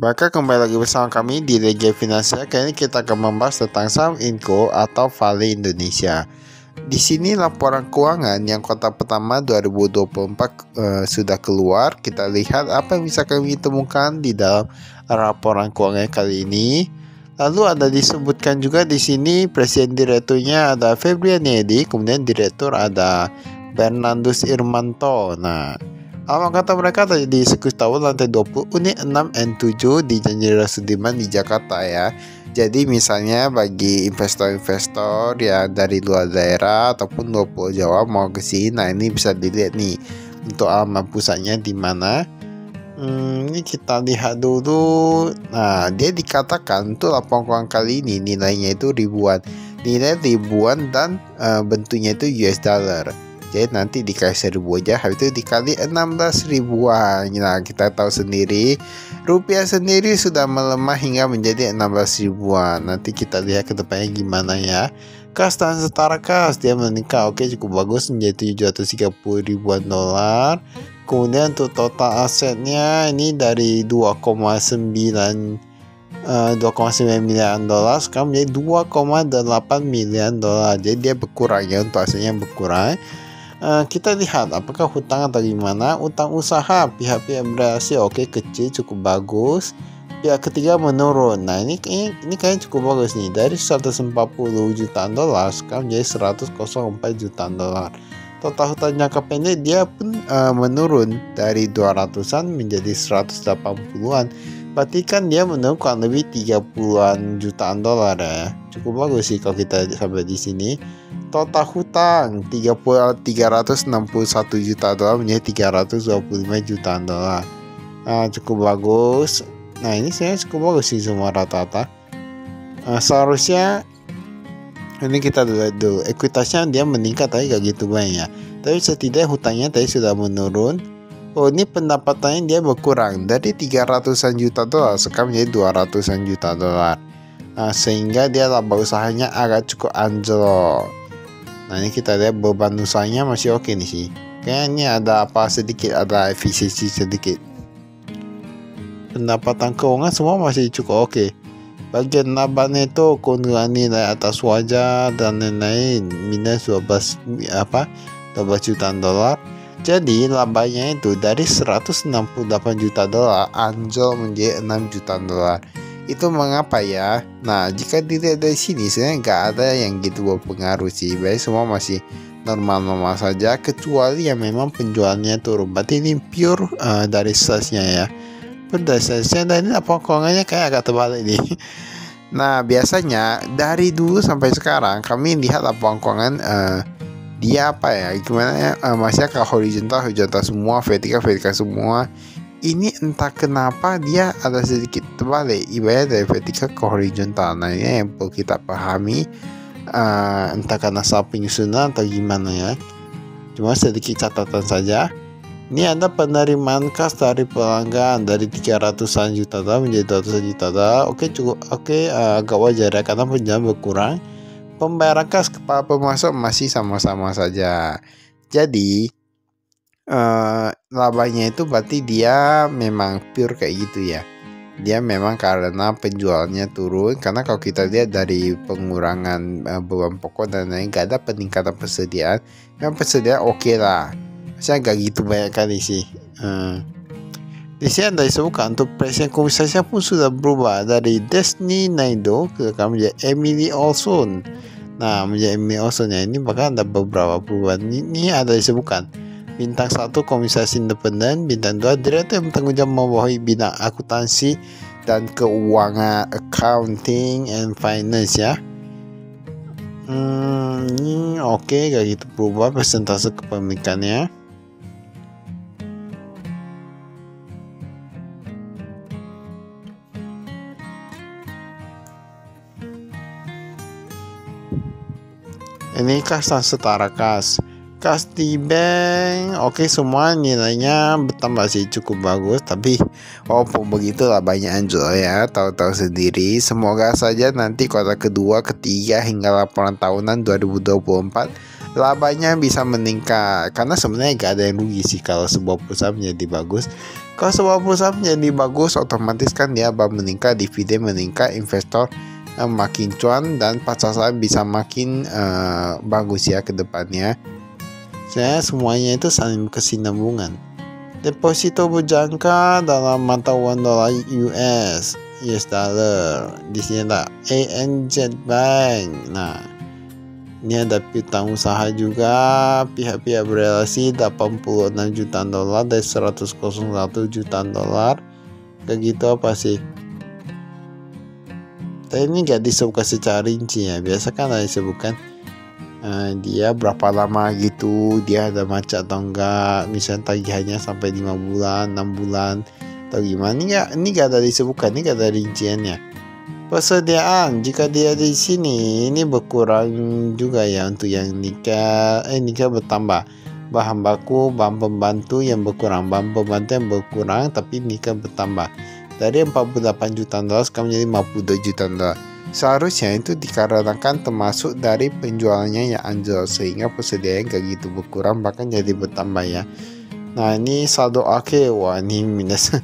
Maka kembali lagi bersama kami di Regia Finansial. Kali ini kita akan membahas tentang saham Inco atau Vale Indonesia. Di sini laporan keuangan yang kuartal pertama 2024 sudah keluar. Kita lihat apa yang bisa kami temukan di dalam laporan keuangan kali ini. Lalu ada disebutkan juga di sini presiden direkturnya ada Febrian Edi, kemudian direktur ada Bernardus Irmanto. Nah, alamat kata mereka tadi di Sirkuit Tower lantai 20 unit 6 N7 di Janjira Sudirman di Jakarta ya. Jadi misalnya bagi investor-investor yang dari luar daerah ataupun luar Pulau Jawa mau ke sini, nah ini bisa dilihat nih untuk alamat pusatnya di mana. Ini kita lihat dulu. Nah, dia dikatakan untuk laporan keuangan kali ini nilainya itu ribuan. Nilai ribuan dan bentuknya itu US dollar. Jadi nanti dikasih 1000 aja, habis itu dikali 16 ribuan. Nah, kita tahu sendiri rupiah sendiri sudah melemah hingga menjadi 16 ribuan. Nanti kita lihat ke depannya gimana ya. Kas dan setara kas dia meningkat, oke, cukup bagus menjadi 730 ribuan dolar. Kemudian untuk total asetnya ini dari 2,9 miliar dolar sekarang menjadi 2,8 miliar dolar. Jadi dia berkurang ya, untuk asetnya berkurang. Kita lihat apakah hutang atau gimana. Utang usaha pihak-pihak berhasil, oke, kecil, cukup bagus. Pihak ketiga menurun. Nah ini kayaknya cukup bagus nih, dari 140 jutaan dolar sekarang menjadi 104 jutaan dolar. Total hutang jangka pendek dia pun menurun dari 200-an menjadi 180-an. Berarti kan dia menurun kurang lebih 30-an jutaan dolar ya. Cukup bagus sih kalau kita sampai di sini. Total hutang 361 juta dolar menjadi 325 jutaan dolar. Cukup bagus. Nah ini saya cukup bagus sih semua rata-rata. Seharusnya ini kita lihat dulu ekuitasnya dia meningkat tapi gak gitu banyak. Tapi setidaknya hutangnya tadi sudah menurun. Oh, ini pendapatannya dia berkurang dari 300-an juta dolar sekarang menjadi 200-an juta dolar. Sehingga dia laba usahanya agak cukup anjlok. Nah ini kita lihat beban usahanya masih oke nih sih. Kayaknya ada apa sedikit, ada efisiensi sedikit. Pendapatan keuangan semua masih cukup oke. Bagian laba neto keuntungan nilai atas wajah dan lain-lain minus 12 jutaan dolar. Jadi labanya itu dari 168 juta dolar anjlok menjadi 6 juta dolar. Itu mengapa ya? Nah, jika dilihat dari sini sebenarnya nggak ada yang gitu berpengaruh sih. Baik, semua masih normal-normal saja kecuali yang memang penjualannya turun. Berarti ini pure dari salesnya ya. Dari salesnya, dan ini apa keuangannya kayak agak terbalik nih. Nah, biasanya dari dulu sampai sekarang kami lihat laporan keuangan dia apa ya? Gimana ya? Masih ke horizontal semua, vertikal semua. Ini entah kenapa dia ada sedikit terbalik, ibarat dari vertikal ke horizontal. Nah ini yang perlu kita pahami, entah karena salah penyusunan atau gimana ya. Cuma sedikit catatan saja. Ini ada penerimaan kas dari pelanggan dari 300-an juta dolar menjadi 200 juta dolar. Oke, cukup oke, agak wajar ya karena penjualan berkurang. Pembayaran kas kepada pemasok masih sama-sama saja. Jadi labanya itu berarti dia memang pure kayak gitu ya. Dia memang karena penjualannya turun. Karena kalau kita lihat dari pengurangan beban pokok dan lain, gak ada peningkatan persediaan. Yang persediaan oke lah, saya gak gitu banyak kali sih. Di sini ada disebutkan untuk presiden komisarisnya pun sudah berubah dari Destiny Naido ke menjadi Emily Olson. Nah menjadi Emily Olson ya, ini bahkan ada beberapa perubahan. Ini ada disebutkan bintang 1 komisaris independen, bintang 2 direktur yang bertanggung jawab membawahi bidang akuntansi dan keuangan, accounting and finance ya. Ini oke, kayak gitu berubah persentase kepemilikannya. Ini kas dan setara kas. Kas di bank, oke, semua nilainya bertambah sih, cukup bagus. Tapi walaupun begitu lah banyak anjlok ya, tahu-tahu sendiri. Semoga saja nanti kuartal kedua, ketiga hingga laporan tahunan 2024 labanya bisa meningkat, karena sebenarnya gak ada yang rugi sih kalau sebuah perusahaan menjadi bagus. Kalau sebuah perusahaan menjadi bagus, otomatis kan dia bakal meningkat, dividen meningkat, investor makin cuan, dan pasar saham bisa makin bagus ya ke depannya. Saya semuanya itu saling berkesinambungan. Deposito berjangka dalam mata uang dolar US dollar. Di sini ada ANZ Bank. Nah, ini ada piutang usaha juga. Pihak-pihak berelasi 86 juta dolar dari 101 juta dolar. Kayak gitu apa sih? Tapi ini gak disebutkan secara rinci ya. Biasa kan ada disebutkan dia berapa lama gitu, dia ada macet atau enggak, misalnya tagihannya sampai 5 bulan, 6 bulan atau gimana. Ini gak ada disebutkan, ini gak ada rinciannya. Persediaan jika dia di sini ini berkurang juga ya untuk yang nikel bertambah. Bahan baku, bahan pembantu yang berkurang, tapi nikel bertambah dari 48 juta dolar sekarang menjadi 52 juta dolar. Seharusnya itu dikarenakan termasuk dari penjualannya yang anjlok, sehingga persediaan gak gitu berkurang, bahkan jadi bertambah ya. Nah, ini saldo akhir, wah ini minus.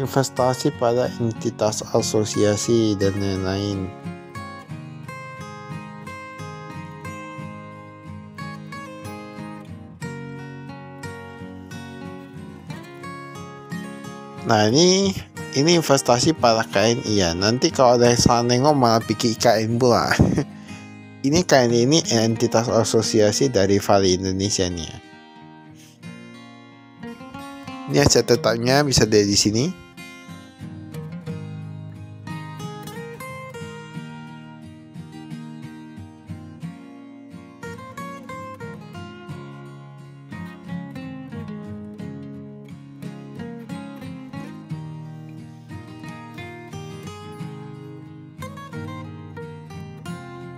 Investasi pada entitas asosiasi dan lain-lain. Nah, ini investasi pada KNI ya. Nanti kalau ada yang salah nengok malah pikir IKN pula. Ini KNI ini entitas asosiasi dari Vale Indonesia nih ya. Ini aset tetapnya bisa dilihat di sini.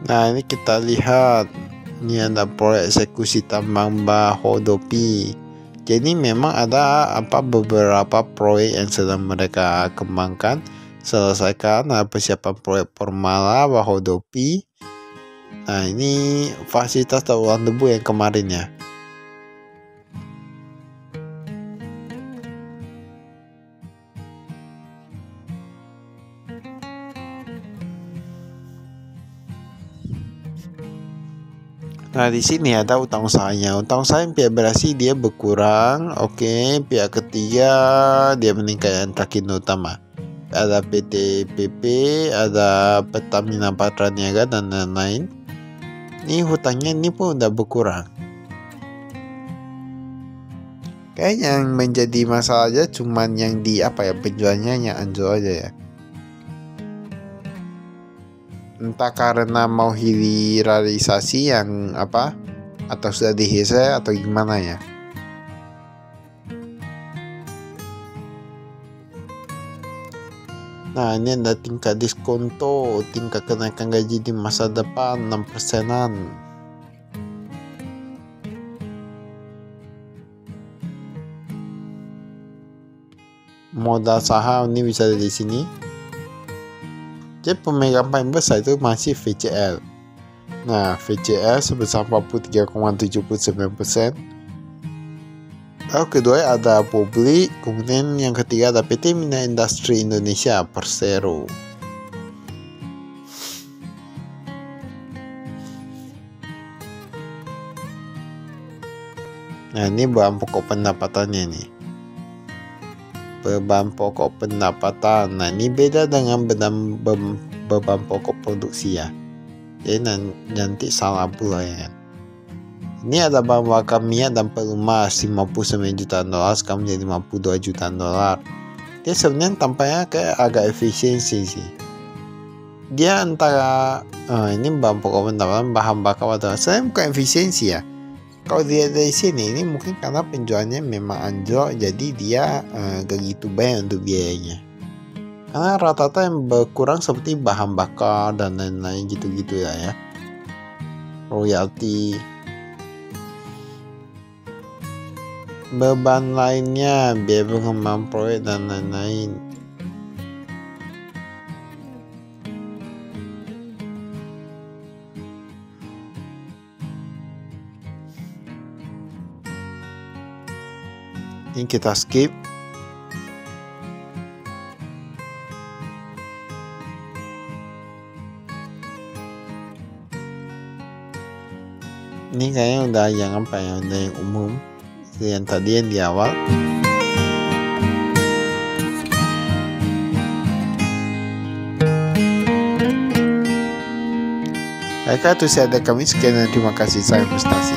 Nah, ini kita lihat, ini ada proyek eksekusi tambang Bahodopi. Jadi memang ada beberapa proyek yang sedang mereka kembangkan, selesaikan persiapan proyek Formala Bahodopi. Nah, ini fasilitas tauran debu yang kemarin ya. Nah, di sini ada utang usahanya. Utang usaha yang pihak berasi dia berkurang. Oke, pihak ketiga dia meningkat Trakindo Utama. Ada PT PP, ada Pertamina Patraniaga dan lain-lain. Ini hutangnya ini pun udah berkurang. Kayak yang menjadi masalah aja cuman yang di penjualnya yang anjlok aja ya. Entah karena mau hilirisasi yang atau sudah dihisai atau gimana ya. Nah, ini ada tingkat diskonto, tingkat kenaikan gaji di masa depan 6%-an. Modal saham ini bisa di sini. Jadi pemegang paling besar itu masih VCL. Nah, VCL sebesar 43,79%. Lalu kedua ada Publik, kemudian yang ketiga ada PT Mina Industri Indonesia Persero. Nah, ini bahan pokok pendapatannya nih. Beban pokok pendapatan. Nah, ini beda dengan beban pokok produksi ya. Jadi nanti salah pula ya kan. Ini ada bahan bakar minyak dan pelumas 59 juta dolar sekarang menjadi 52 juta dolar. Dia sebenarnya tampaknya kayak agak efisiensi sih. Dia antara ini bahan pokok pendapatan, bahan bakar atau saya bukan efisiensi ya. Kalau dia dari sini ini mungkin karena penjualnya memang anjlok, jadi dia gak gitu banyak untuk biayanya. Karena rata-rata yang berkurang seperti bahan bakar dan lain-lain gitu-gitu ya. Royalti. Beban lainnya, biaya pengembangan proyek dan lain-lain. Ini kita skip. Ini kayaknya udah yang apa ya, udah yang umum. Yang tadi yang di awal. Baiklah, itu saja kami. Sekian dan terima kasih. Saya Mustasi.